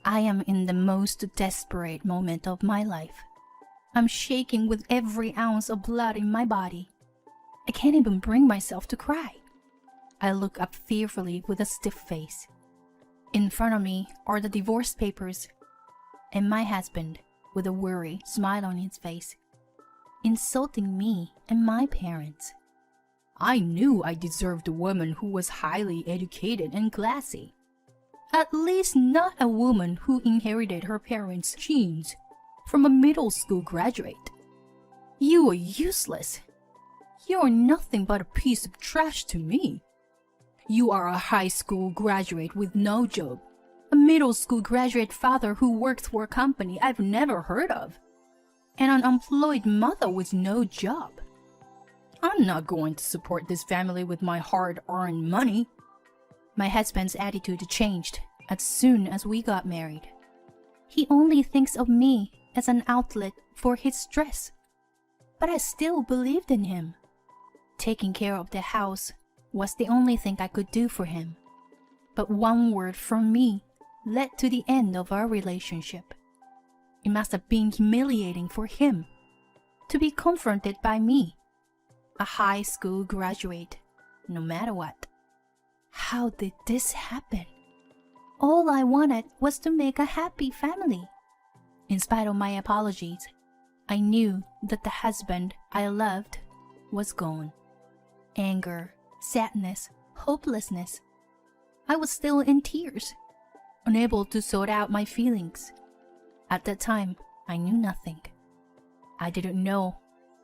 I am in the most desperate moment of my life. I'm shaking with every ounce of blood in my body. I can't even bring myself to cry. I look up fearfully with a stiff face. In front of me are the divorce papers, and my husband with a worried smile on his face, insulting me and my parents. I knew I deserved a woman who was highly educated and classy. At least not a woman who inherited her parents' genes from a middle school graduate. You are useless. You are nothing but a piece of trash to me. You are a high school graduate with no job, a middle school graduate father who works for a company I've never heard of, and an unemployed mother with no job. I'm not going to support this family with my hard-earned money. My husband's attitude changed as soon as we got married. He only thinks of me as an outlet for his stress. But I still believed in him. Taking care of the house was the only thing I could do for him. But one word from me led to the end of our relationship. It must have been humiliating for him to be confronted by me, a high school graduate, no matter what. How did this happen? All I wanted was to make a happy family. In spite of my apologies, I knew that the husband I loved was gone. Anger, sadness, hopelessness. I was still in tears, unable to sort out my feelings. At that time, I knew nothing. I didn't know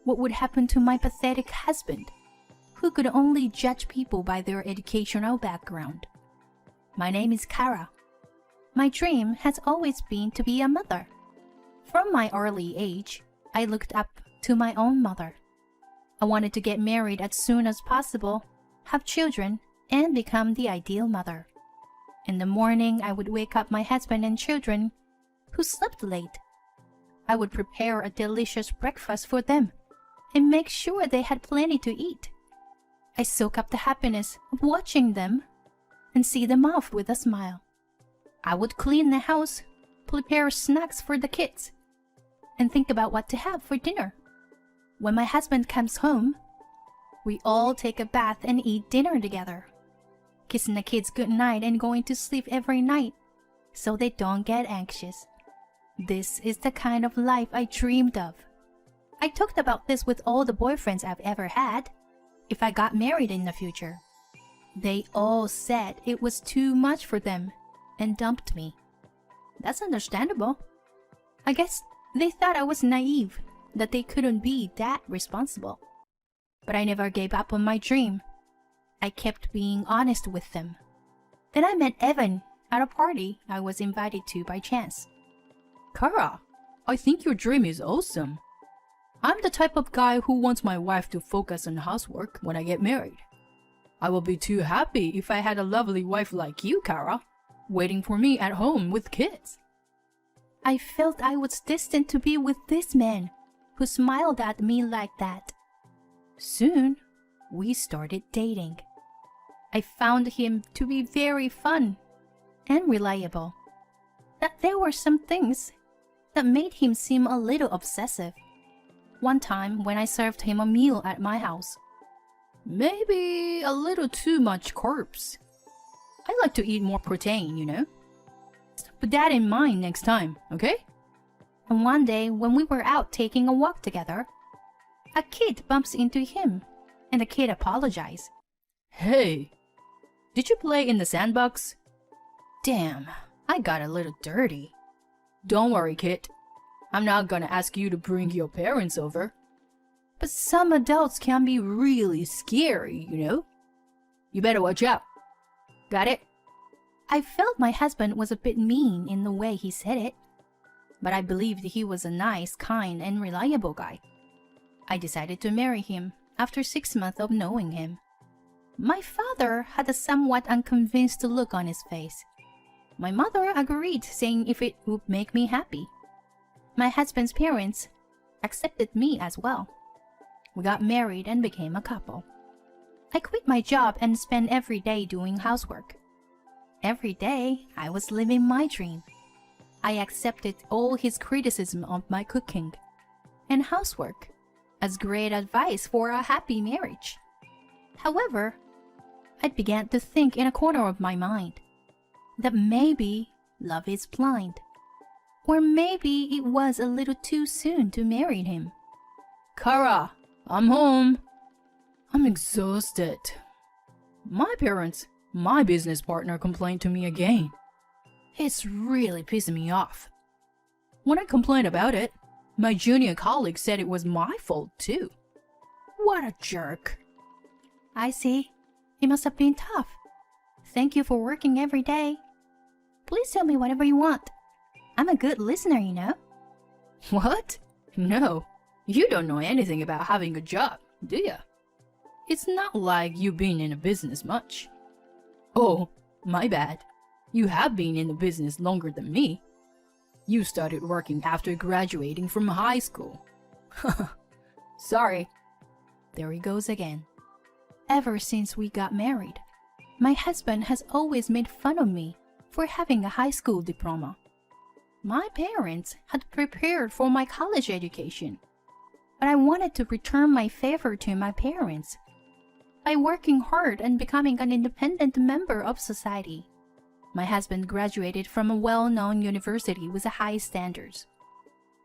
what would happen to my pathetic husband, who could only judge people by their educational background. My name is Kara. My dream has always been to be a mother. From my early age, I looked up to my own mother. I wanted to get married as soon as possible, have children, and become the ideal mother. In the morning, I would wake up my husband and children, who slept late. I would prepare a delicious breakfast for them and make sure they had plenty to eat. I soak up the happiness of watching them and see them off with a smile. I would clean the house, prepare snacks for the kids, and think about what to have for dinner. When my husband comes home, we all take a bath and eat dinner together, kissing the kids goodnight and going to sleep every night so they don't get anxious. This is the kind of life I dreamed of. I talked about this with all the boyfriends I've ever had if I got married in the future. They all said it was too much for them and dumped me. That's understandable. I guess they thought I was naive, that they couldn't be that responsible. But I never gave up on my dream. I kept being honest with them. Then I met Evan at a party I was invited to by chance. Kara, I think your dream is awesome. I'm the type of guy who wants my wife to focus on housework when I get married. I will be too happy if I had a lovely wife like you, Kara, waiting for me at home with kids. I felt I was destined to be with this man who smiled at me like that. Soon, we started dating. I found him to be very fun and reliable. That there were some things that made him seem a little obsessive. One time when I served him a meal at my house, maybe a little too much carbs. I like to eat more protein, you know. Put that in mind next time, okay? And one day when we were out taking a walk together, a kid bumps into him, and the kid apologized. Hey, did you play in the sandbox? Damn, I got a little dirty. Don't worry, kid. I'm not gonna ask you to bring your parents over. But some adults can be really scary, you know? You better watch out. Got it? I felt my husband was a bit mean in the way he said it, but I believed he was a nice, kind, and reliable guy. I decided to marry him after 6 months of knowing him. My father had a somewhat unconvinced look on his face. My mother agreed, saying if it would make me happy. My husband's parents accepted me as well. We got married and became a couple. I quit my job and spent every day doing housework. Every day, I was living my dream. I accepted all his criticism of my cooking and housework as great advice for a happy marriage. However, I began to think in a corner of my mind that maybe love is blind, or maybe it was a little too soon to marry him. Kara, I'm home. I'm exhausted. My parents, my business partner complained to me again. It's really pissing me off. When I complained about it, my junior colleague said it was my fault too. What a jerk. I see. It must have been tough. Thank you for working every day. Please tell me whatever you want. I'm a good listener, you know. What? No, you don't know anything about having a job, do you? It's not like you've been in a business much. Oh, my bad. You have been in the business longer than me. You started working after graduating from high school. Sorry. There he goes again. Ever since we got married, my husband has always made fun of me for having a high school diploma. My parents had prepared for my college education, but I wanted to return my favor to my parents by working hard and becoming an independent member of society. My husband graduated from a well-known university with high standards.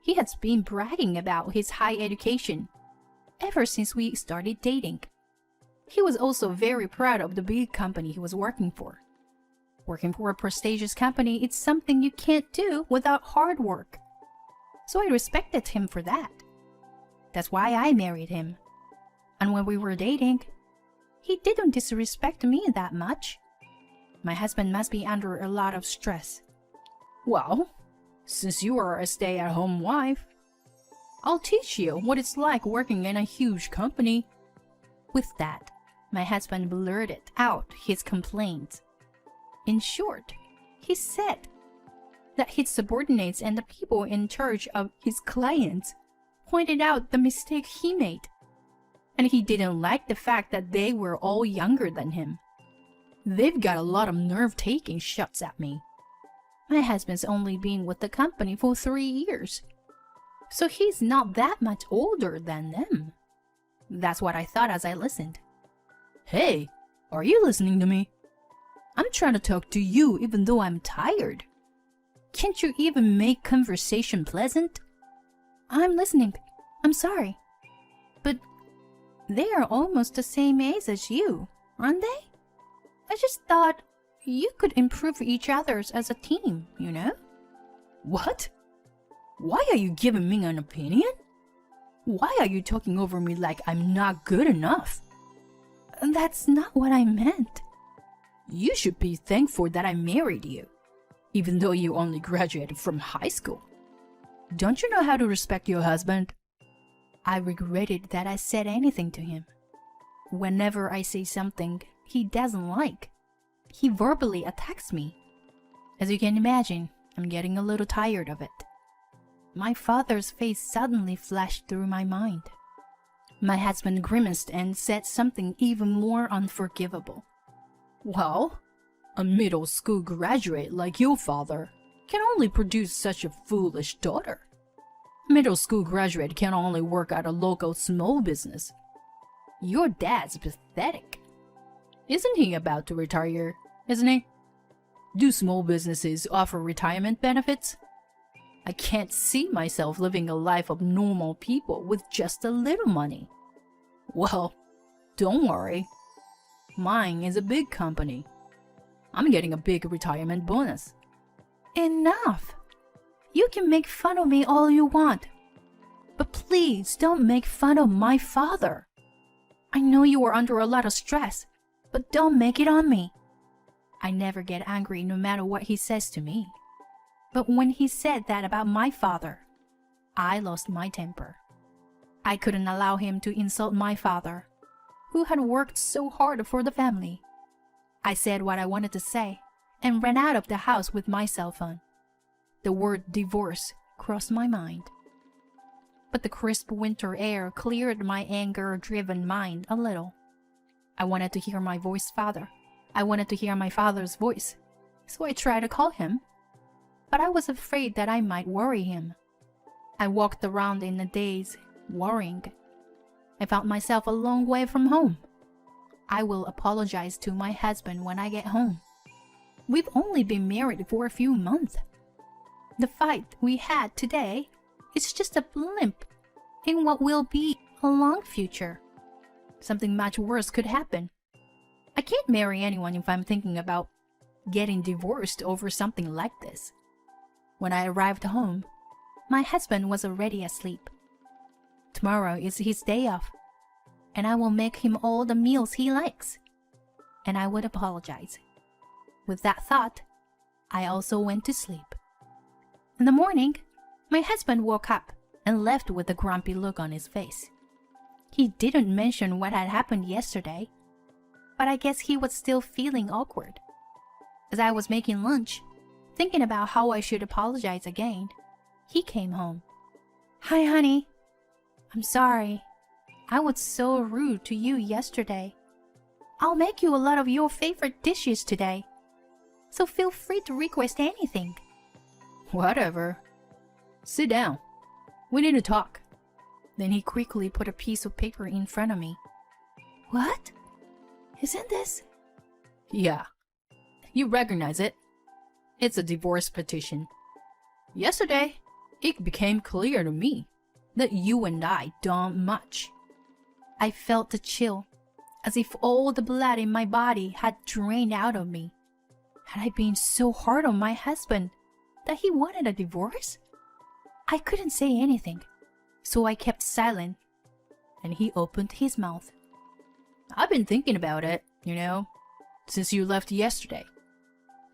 He has been bragging about his high education ever since we started dating. He was also very proud of the big company he was working for. Working for a prestigious company is something you can't do without hard work. So I respected him for that. That's why I married him. And when we were dating, he didn't disrespect me that much. My husband must be under a lot of stress. Well, since you are a stay-at-home wife, I'll teach you what it's like working in a huge company. With that, my husband blurted out his complaints. In short, he said that his subordinates and the people in charge of his clients pointed out the mistake he made, and he didn't like the fact that they were all younger than him. They've got a lot of nerve taking shots at me. My husband's only been with the company for 3 years, so he's not that much older than them. That's what I thought as I listened. Hey, are you listening to me? I'm trying to talk to you even though I'm tired. Can't you even make conversation pleasant? I'm listening. I'm sorry. But they are almost the same age as you, aren't they? I just thought you could improve each other's as a team, you know? What? Why are you giving me an opinion? Why are you talking over me like I'm not good enough? That's not what I meant. You should be thankful that I married you, even though you only graduated from high school. Don't you know how to respect your husband? I regretted that I said anything to him. Whenever I say something he doesn't like, he verbally attacks me. As you can imagine, I'm getting a little tired of it. My father's face suddenly flashed through my mind. My husband grimaced and said something even more unforgivable. Well, a middle school graduate like your father can only produce such a foolish daughter. Middle school graduate can only work at a local small business. Your dad's pathetic. Isn't he about to retire, isn't he? Do small businesses offer retirement benefits? I can't see myself living a life of normal people with just a little money. Well, don't worry. Mine is a big company. I'm getting a big retirement bonus. Enough! You can make fun of me all you want, but please don't make fun of my father. I know you are under a lot of stress, but don't make it on me. I never get angry no matter what he says to me. But when he said that about my father, I lost my temper. I couldn't allow him to insult my father, who had worked so hard for the family. I said what I wanted to say and ran out of the house with my cell phone. The word divorce crossed my mind. But the crisp winter air cleared my anger-driven mind a little. I wanted to hear my father's voice, so I tried to call him. but I was afraid that I might worry him. I walked around in a daze, worrying. I found myself a long way from home. I will apologize to my husband when I get home. We've only been married for a few months. The fight we had today is just a blimp in what will be a long future. Something much worse could happen. I can't marry anyone if I'm thinking about getting divorced over something like this. When I arrived home, my husband was already asleep. Tomorrow is his day off, and I will make him all the meals he likes. And I would apologize. With that thought, I also went to sleep. In the morning, my husband woke up and left with a grumpy look on his face. He didn't mention what had happened yesterday, but I guess he was still feeling awkward. As I was making lunch, thinking about how I should apologize again, he came home. "Hi, honey. I'm sorry. I was so rude to you yesterday. I'll make you a lot of your favorite dishes today, so feel free to request anything." Whatever. Sit down. We need to talk. Then he quickly put a piece of paper in front of me. "What? Isn't this?" Yeah. You recognize it. It's a divorce petition. Yesterday, it became clear to me that you and I don't much. I felt the chill, as if all the blood in my body had drained out of me. Had I been so hard on my husband that he wanted a divorce? I couldn't say anything, so I kept silent, and he opened his mouth. I've been thinking about it, since you left yesterday.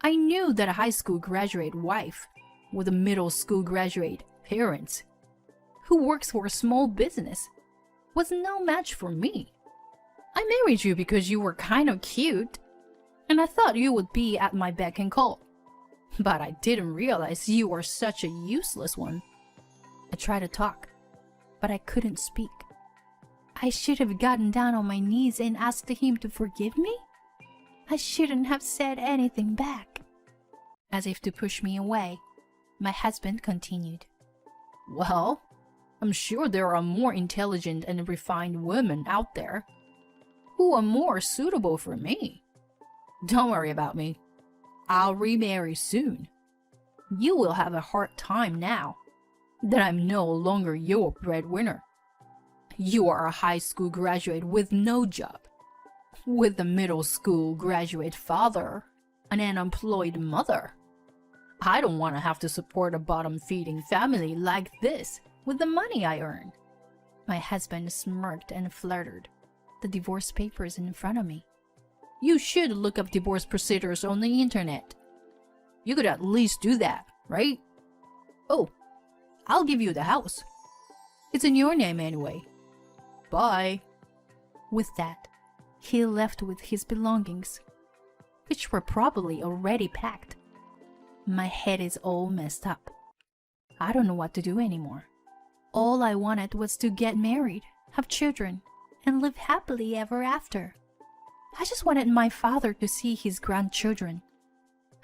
I knew that a high school graduate wife with a middle school graduate parents who works for a small business was no match for me. I married you because you were kind of cute, and I thought you would be at my beck and call. But I didn't realize you were such a useless one. I tried to talk, but I couldn't speak. I should have gotten down on my knees and asked him to forgive me. I shouldn't have said anything back. As if to push me away, my husband continued. Well, I'm sure there are more intelligent and refined women out there who are more suitable for me. Don't worry about me. I'll remarry soon. You will have a hard time now that I'm no longer your breadwinner. You are a high school graduate with no job, with a middle school graduate father and an unemployed mother. I don't want to have to support a bottom-feeding family like this with the money I earn. My husband smirked and fluttered the divorce papers in front of me. You should look up divorce procedures on the internet. You could at least do that, right? Oh, I'll give you the house. It's in your name anyway. Bye. With that, he left with his belongings, which were probably already packed. My head is all messed up. I don't know what to do anymore. All I wanted was to get married, have children, and live happily ever after. I just wanted my father to see his grandchildren.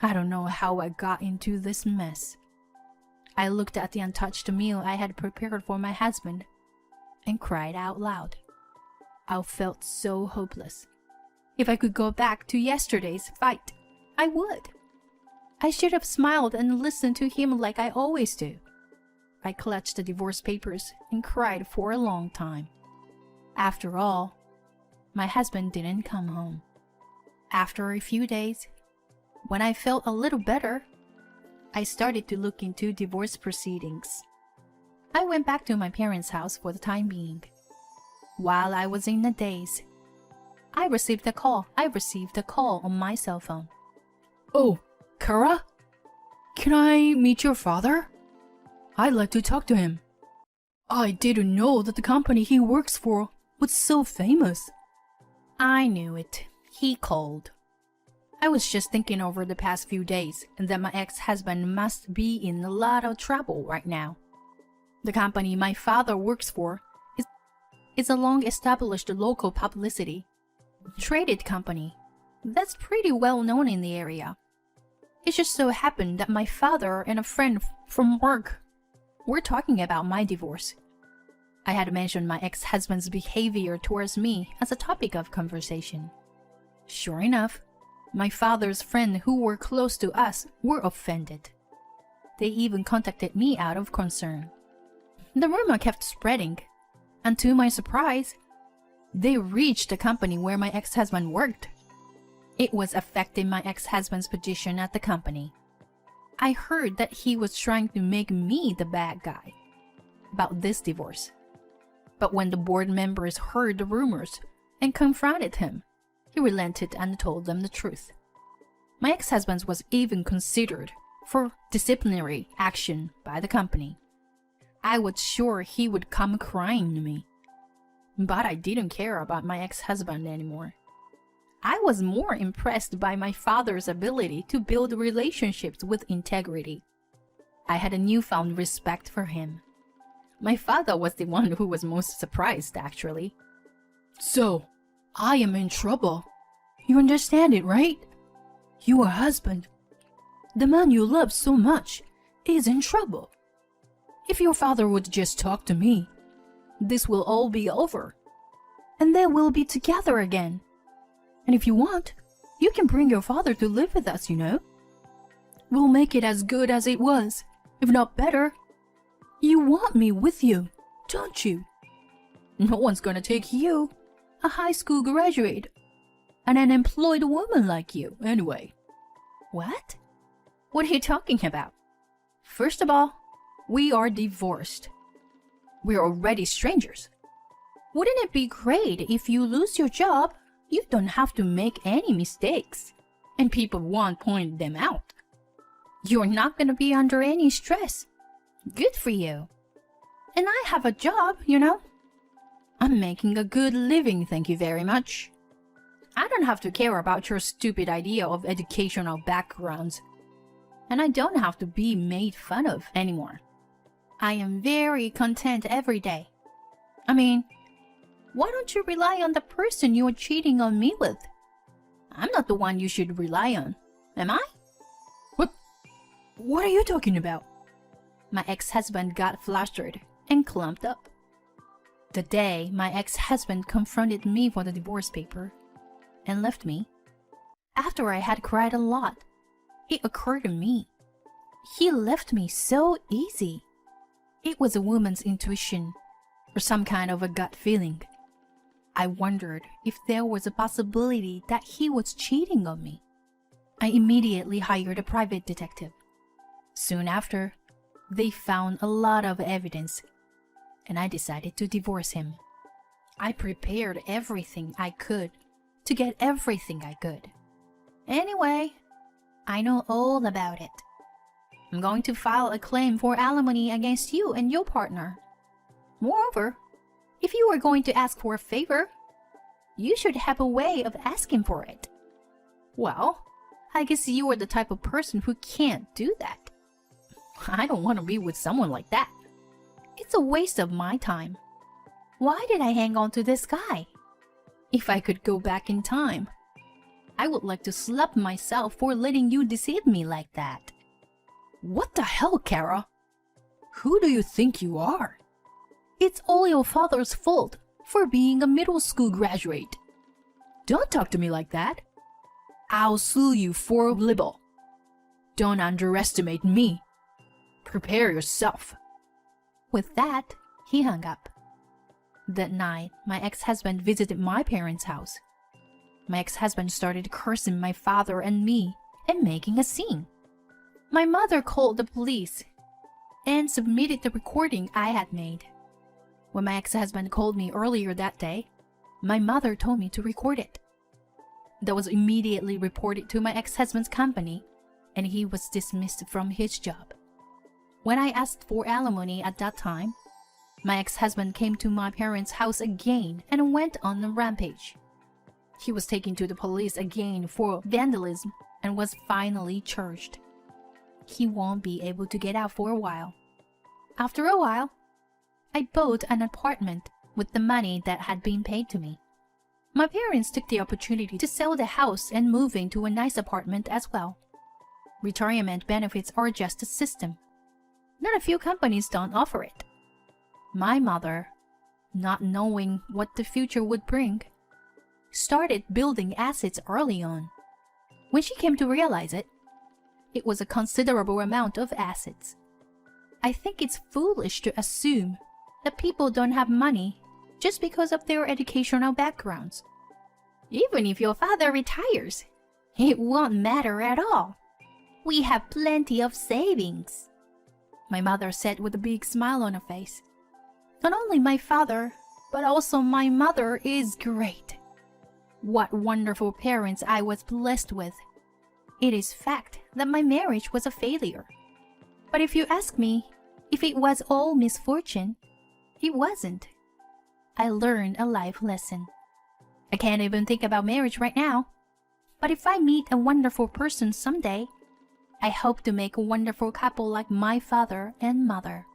I don't know how I got into this mess. I looked at the untouched meal I had prepared for my husband and cried out loud. I felt so hopeless. If I could go back to yesterday's fight, I would. I should have smiled and listened to him like I always do. I clutched the divorce papers and cried for a long time. After all, my husband didn't come home. After a few days, when I felt a little better, I started to look into divorce proceedings. I went back to my parents' house for the time being. While I was in a daze, I received a call on my cell phone. Oh, Kara? Can I meet your father? I'd like to talk to him. I didn't know that the company he works for was so famous. I knew it. He called. I was just thinking over the past few days and that my ex-husband must be in a lot of trouble right now. The company my father works for is a long-established local publicity traded company that's pretty well known in the area. It just so happened that my father and a friend from work were talking about my divorce. I had mentioned my ex-husband's behavior towards me as a topic of conversation. Sure enough, my father's friends who were close to us were offended. They even contacted me out of concern. The rumor kept spreading, and to my surprise, they reached the company where my ex-husband worked. It was affecting my ex-husband's position at the company. I heard that he was trying to make me the bad guy about this divorce. But when the board members heard the rumors and confronted him, he relented and told them the truth. My ex-husband was even considered for disciplinary action by the company. I was sure he would come crying to me. But I didn't care about my ex-husband anymore. I was more impressed by my father's ability to build relationships with integrity. I had a newfound respect for him. My father was the one who was most surprised, actually. So, I am in trouble. You understand it, right? Your husband, the man you love so much, is in trouble. If your father would just talk to me, this will all be over. And then we'll be together again. And if you want, you can bring your father to live with us, you know. We'll make it as good as it was, if not better. You want me with you, don't you? No one's gonna take you, a high school graduate, an unemployed woman like you, anyway. What? What are you talking about? First of all, we are divorced. We're already strangers. Wouldn't it be great if you lose your job, you don't have to make any mistakes, and people won't point them out? You're not gonna be under any stress. Good for you. And I have a job, you know. I'm making a good living, thank you very much. I don't have to care about your stupid idea of educational backgrounds. And I don't have to be made fun of anymore. I am very content every day. I mean, why don't you rely on the person you're cheating on me with? I'm not the one you should rely on, am I? What are you talking about? My ex-husband got flustered and clumped up. The day my ex-husband confronted me for the divorce paper and left me, after I had cried a lot, it occurred to me. He left me so easy. It was a woman's intuition, or some kind of a gut feeling. I wondered if there was a possibility that he was cheating on me. I immediately hired a private detective. Soon after, they found a lot of evidence, and I decided to divorce him. I prepared everything I could to get everything I could. Anyway, I know all about it. I'm going to file a claim for alimony against you and your partner. Moreover, if you are going to ask for a favor, you should have a way of asking for it. Well, I guess you are the type of person who can't do that. I don't want to be with someone like that. It's a waste of my time. Why did I hang on to this guy? If I could go back in time, I would like to slap myself for letting you deceive me like that. What the hell, Kara? Who do you think you are? It's all your father's fault for being a middle school graduate. Don't talk to me like that. I'll sue you for libel. Don't underestimate me. Prepare yourself. With that, he hung up. That night, my ex-husband visited my parents' house. My ex-husband started cursing my father and me and making a scene. My mother called the police and submitted the recording I had made. When my ex-husband called me earlier that day, my mother told me to record it. That was immediately reported to my ex-husband's company, and he was dismissed from his job. When I asked for alimony at that time, my ex-husband came to my parents' house again and went on a rampage. He was taken to the police again for vandalism and was finally charged. He won't be able to get out for a while. After a while, I bought an apartment with the money that had been paid to me. My parents took the opportunity to sell the house and move into a nice apartment as well. Retirement benefits are just a system. Not a few companies don't offer it. My mother, not knowing what the future would bring, started building assets early on. When she came to realize it, it was a considerable amount of assets. I think it's foolish to assume that people don't have money just because of their educational backgrounds. Even if your father retires, it won't matter at all. We have plenty of savings, my mother said with a big smile on her face. Not only my father, but also my mother is great. What wonderful parents I was blessed with. It is fact that my marriage was a failure. But if you ask me if it was all misfortune, it wasn't. I learned a life lesson. I can't even think about marriage right now. But if I meet a wonderful person someday, I hope to make a wonderful couple like my father and mother.